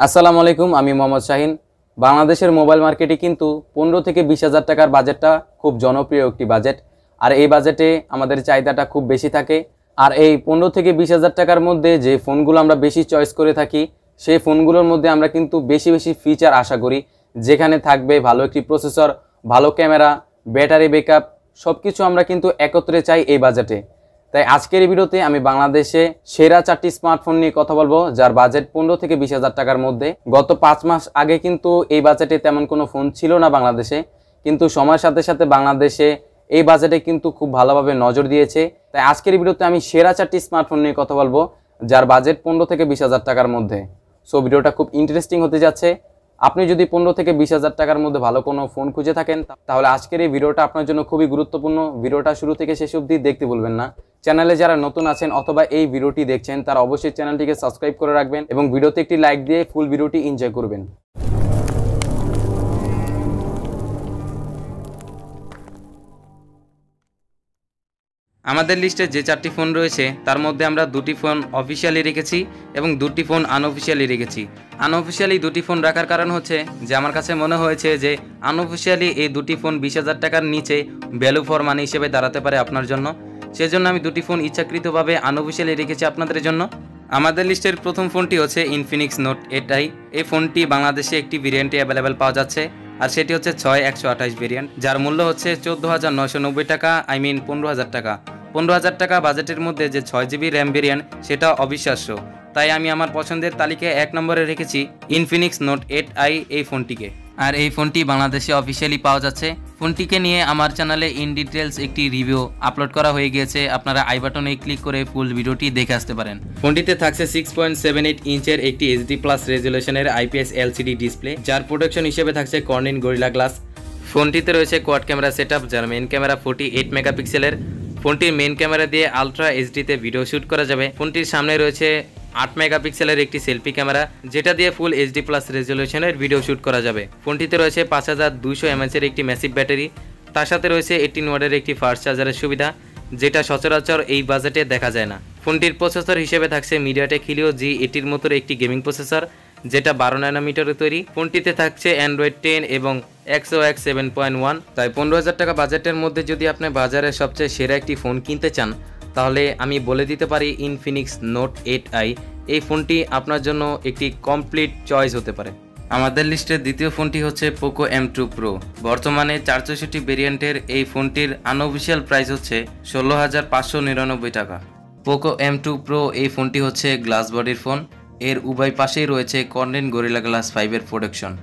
আসসালামু আলাইকুম, আমি মোহাম্মদ শাহিন। বাংলাদেশের মোবাইল মার্কেটে কিন্তু 15 থেকে 20,000 টাকার বাজেটটা খুব জনপ্রিয় একটি বাজেট। আর এই বাজেটে আমাদের চাহিদাটা খুব বেশি থাকে। আর এই 15 থেকে 20,000 টাকার মধ্যে যে ফোনগুলো আমরা বেশি চয়েস করে থাকি, সেই ফোনগুলোর মধ্যে আমরা কিন্তু বেশি বেশি ফিচার আশা করি, যেখানে থাকবে ভালো একটি প্রসেসর, ভালো ক্যামেরা, ব্যাটারি ব্যাকআপ, সব কিছু আমরা কিন্তু একত্রে চাই এই বাজেটে। তাই আজকের এই ভিডিওতে আমি বাংলাদেশে সেরা 4টি স্মার্টফোন নিয়ে কথা বলবো, যার বাজেট 15 থেকে 20,000 টাকার মধ্যে। গত 5 মাস আগে কিন্তু এই বাজেটে তেমন কোনো ফোন ছিল না বাংলাদেশে, কিন্তু সময়ের সাথে সাথে বাংলাদেশে এই বাজেটে কিন্তু খুব ভালোভাবে নজর দিয়েছে। তাই আজকের এই ভিডিওতে আমি সেরা 4টি স্মার্টফোন নিয়ে কথা বলবো, যার বাজেট 15 থেকে 20,000 টাকার মধ্যে। সো ভিডিওটা খুব ইন্টারেস্টিং হতে যাচ্ছে। আপনি যদি 15 থেকে 20,000 টাকার মধ্যে ভালো কোনো ফোন খুঁজে থাকেন, তাহলে আজকের এই ভিডিওটা আপনার জন্য খুবই গুরুত্বপূর্ণ। ভিডিওটা শুরু থেকে শেষ অবধি দেখতে ভুলবেন না। চ্যানেলে যারা নতুন আছেন অথবা এই ভিডিওটি দেখছেন, তারা অবশ্যই চ্যানেলটিকে সাবস্ক্রাইব করে রাখবেন এবং ভিডিওতে একটি লাইক দিয়ে ফুল ভিডিওটি এনজয় করবেন। আমাদের লিস্টে যে 4টি ফোন রয়েছে, তার মধ্যে আমরা 2টি ফোন অফিসিয়ালি রেখেছি এবং 2টি ফোন আনঅফিসিয়ালি রেখেছি। আনঅফিসিয়ালি 2টি ফোন রাখার কারণ হচ্ছে যে আমার কাছে মনে হয়েছে যে আনঅফিসিয়ালি এই 2টি ফোন 20,000 টাকার নিচে ভ্যালু ফর মানি হিসেবে দাঁড়াতে পারে আপনার জন্য। সেজন্য আমি 2টি ফোন ইচ্ছাকৃতভাবে আনঅফিসিয়ালি রেখেছি আপনাদের জন্য। আমাদের লিস্টের প্রথম ফোনটি হচ্ছে ইনফিনিক্স নোট 8i। এই ফোনটি বাংলাদেশে একটি ভেরিয়েন্টে অ্যাভেলেবেল পাওয়া যাচ্ছে, আর সেটি হচ্ছে 6128 ভেরিয়েন্ট, যার মূল্য হচ্ছে 14,990 টাকা, 15,000 টাকা। 15,000 টাকা বাজেটের মধ্যে যে 6GB র্যাম ভেরিয়েন্ট, সেটা অবিশ্বাস্য। তাই আমি আমার পছন্দের তালিকায় 1 নম্বরে রেখেছি ইনফিনিক্স নোট 8i এই ফোনটিকে। আর এই ফোনটি বাংলাদেশে অফিসিয়ালি পাওয়া যাচ্ছে। ফোনটিকে নিয়ে আমার চ্যানেলে ইন ডিটেলস একটি রিভিউ আপলোড করা হয়ে গিয়েছে, আপনারা আই বাটনে ক্লিক করে ফুল ভিডিওটি দেখে আসতে পারেন। ফোনটিতে থাকছে 6.78 ইঞ্চের একটি HD+ রেজুলেশনের IPS LCD ডিসপ্লে, যার প্রোটেকশন হিসেবে থাকছে কর্নিং গরিলা গ্লাস। ফোনটিতে রয়েছে কোয়াড ক্যামেরা সেটআপ, যার মেইন ক্যামেরা 48 মেগাপিক্সেলের। ফোনটির মেইন ক্যামেরা দিয়ে আলট্রা এইচডিতে ভিডিও শ্যুট করা যাবে। ফোনটির সামনে রয়েছে 8 মেগাপিক্সেলের একটি সেলফি ক্যামেরা, যেটা দিয়ে ফুল HD+ রেজুলেশনের ভিডিও শ্যুট করা যাবে। ফোনটিতে রয়েছে 5200 mAh এর একটি ম্যাসিভ ব্যাটারি। তার সাথে রয়েছে 18 ওয়াটের একটি ফাস্ট চার্জারের সুবিধা, যেটা সচরাচর এই বাজেটে দেখা যায় না। ফোনটির প্রসেসর হিসেবে থাকছে মিডিয়াটেক হিলিও G80 মতো একটি গেমিং প্রসেসর, যেটা 12 ন্যানোমিটারে তৈরি। ফোনটিতে থাকছে অ্যান্ড্রয়েড 10 এবং XOX 7.1। তাই 15,000 টাকা বাজেটের মধ্যে যদি আপনি বাজারের সবচেয়ে সেরা একটি ফোন কিনতে চান, তাহলে আমি বলে দিতে পারি ইনফিনিক্স নোট 8i এই ফোনটি আপনার জন্য একটি কমপ্লিট চয়েস হতে পারে। আমাদের লিস্টের দ্বিতীয় ফোনটি হচ্ছে পোকো M2 Pro। বর্তমানে 464 ভেরিয়েন্টের এই ফোনটির আনঅফিসিয়াল প্রাইস হচ্ছে 16,599 টাকা। পোকো M2 Pro এই ফোনটি হচ্ছে গ্লাস বডির ফোন। এর উভয় পাশেই রয়েছে কর্নিং গরিলা গ্লাস 5 এর প্রোটেকশন।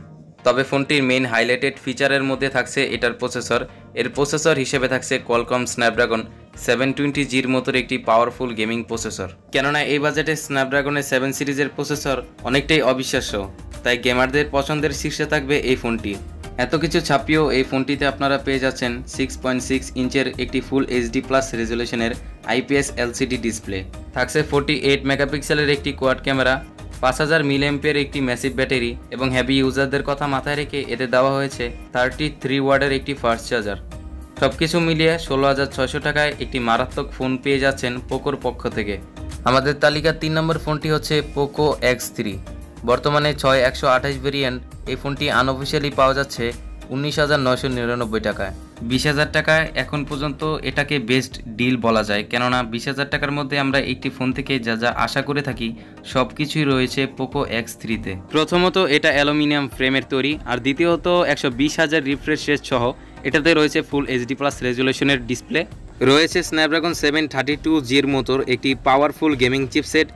তবে ফোনটির মেইন হাইলাইটেড ফিচারের মধ্যে থাকছে এটার প্রসেসর। এর প্রসেসর হিসেবে থাকছে কোয়ালকম স্ন্যাপড্রাগন 720G'র মতো একটি পাওয়ারফুল গেমিং প্রসেসর। কেননা এই বাজেটে স্ন্যাপড্রাগনের 7 সিরিজের প্রসেসর অনেকটাই অবিশ্বাস্য, তাই গেমারদের পছন্দের শীর্ষে থাকবে এই ফোনটি। এত কিছু ছাপিয়েও এই ফোনটিতে আপনারা পেয়ে যাচ্ছেন 6.6 ইঞ্চের একটি ফুল HD+ রেজুলেশনের IPS LCD ডিসপ্লে। থাকছে 48 মেগাপিক্সেলের একটি কোয়াড ক্যামেরা, 5000 mAh একটি ম্যাসিভ ব্যাটারি এবং হেভি ইউজারদের কথা মাথায় রেখে এতে দেওয়া হয়েছে 33 ওয়াটের একটি ফাস্ট চার্জার। সবকিছু মিলিয়ে 16,600 টাকায় একটি মারাত্মক ফোন পেয়ে যাচ্ছেন পোকোর পক্ষ থেকে। আমাদের তালিকার 3 নম্বর ফোনটি হচ্ছে পোকো X3। বর্তমানে 6128 ভেরিয়েন্ট এই ফোনটি আনঅফিসিয়ালি পাওয়া যাচ্ছে 19,999 টাকায়। 20,000 টাকায় এখন পর্যন্ত এটাকে বেস্ট ডিল বলা যায়, কেননা 20,000 টাকার মধ্যে আমরা একটি ফোন থেকে যা যা আশা করে থাকি সব কিছুই রয়েছে পোকো X3-তে। প্রথমত এটা অ্যালুমিনিয়াম ফ্রেমের তৈরি, আর দ্বিতীয়ত 120,000 রিফ্রেশ রেট সহ এটাতে রয়েছে ফুল HD+ রেজুলেশনের ডিসপ্লে। রয়েছে স্ন্যাপড্রাগন 732G'র মতো একটি পাওয়ারফুল গেমিং চিপসেট।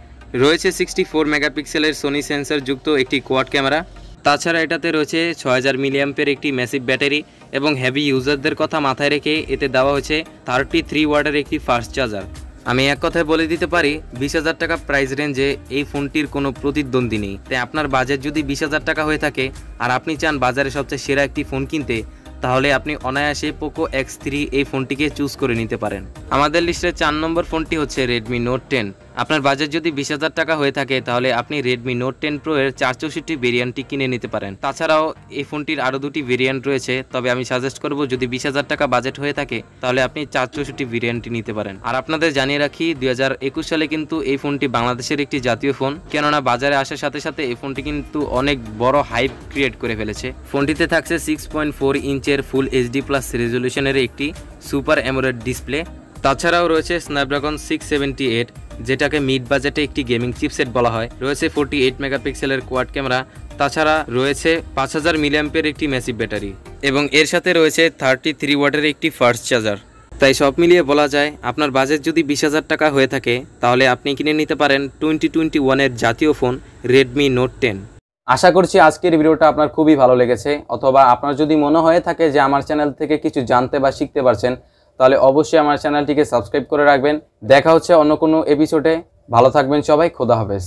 রয়েছে 64 মেগাপিক্সেলের সোনি সেন্সর যুক্ত একটি কোয়াড ক্যামেরা। তাছাড়া এটাতে রয়েছে 6000 mAh একটি ম্যাসিভ ব্যাটারি এবং হেভি ইউজারদের কথা মাথায় রেখে এতে দেওয়া হয়েছে 33 ওয়াটের একটি ফাস্ট চার্জার। আমি এক কথায় বলে দিতে পারি 20,000 টাকা প্রাইস রেঞ্জে এই ফোনটির কোনো প্রতিদ্বন্দ্বী নেই। তাই আপনার বাজেট যদি 20,000 টাকা হয়ে থাকে আর আপনি চান বাজারে সবচেয়ে সেরা একটি ফোন কিনতে, তাহলে আপনি অনায়াসে পোকো X3 এই ফোনটিকে চুজ করে নিতে পারেন। আমাদের লিস্টে 4 নম্বর ফোনটি হচ্ছে রেডমি নোট 10। আপনার বাজেট যদি 20,000 টাকা হয়ে থাকে তাহলে আপনি রেডমি নোট 10 প্রো এর 464 ভেরিয়েন্টটি কিনে নিতে পারেন। তাছাড়াও এই ফোনটির আরও দুটি ভেরিয়েন্ট রয়েছে, তবে আমি সাজেস্ট করব যদি 20,000 টাকা বাজেট হয়ে থাকে তাহলে আপনি 464 ভেরিয়েন্টটি নিতে পারেন। আর আপনাদের জানিয়ে রাখি 2021 সালে কিন্তু এই ফোনটি বাংলাদেশের একটি জাতীয় ফোন, কেননা বাজারে আসার সাথে সাথে এই ফোনটি কিন্তু অনেক বড় হাইপ ক্রিয়েট করে ফেলেছে। ফোনটিতে থাকছে 6.4 ইঞ্চের ফুল এইচডি প্লাস রেজলিউশনের একটি সুপার অ্যামোলেড ডিসপ্লে। তাছাড়াও রয়েছে স্ন্যাপড্রাগন 678, যেটাকে মিড বাজেটে একটি গেমিং চিপসেট বলা হয়। রয়েছে 48 মেগাপিক্সেলের কোয়াড ক্যামেরা। তাছাড়া রয়েছে 5000 মিলিঅ্যাম্পের একটি ম্যাসিভ ব্যাটারি এবং এর সাথে রয়েছে 33 ওয়াটের একটি ফাস্ট চার্জার। তাই সব মিলিয়ে বলা যায় আপনার বাজেট যদি 20,000 টাকা হয়ে থাকে তাহলে আপনি কিনে নিতে পারেন 2021 এর জাতীয় ফোন রেডমি নোট 10। আশা করছি আজকের ভিডিওটা আপনার খুবই ভালো লেগেছে, অথবা আপনার যদি মনে হয়ে থাকে যে আমার চ্যানেল থেকে কিছু জানতে বা শিখতে পারছেন তাহলে অবশ্যই আমার চ্যানেলটিকে সাবস্ক্রাইব করে রাখবেন। দেখা হচ্ছে অন্য কোনো এপিসোডে। ভালো থাকবেন সবাই, খোদা হাফেজ।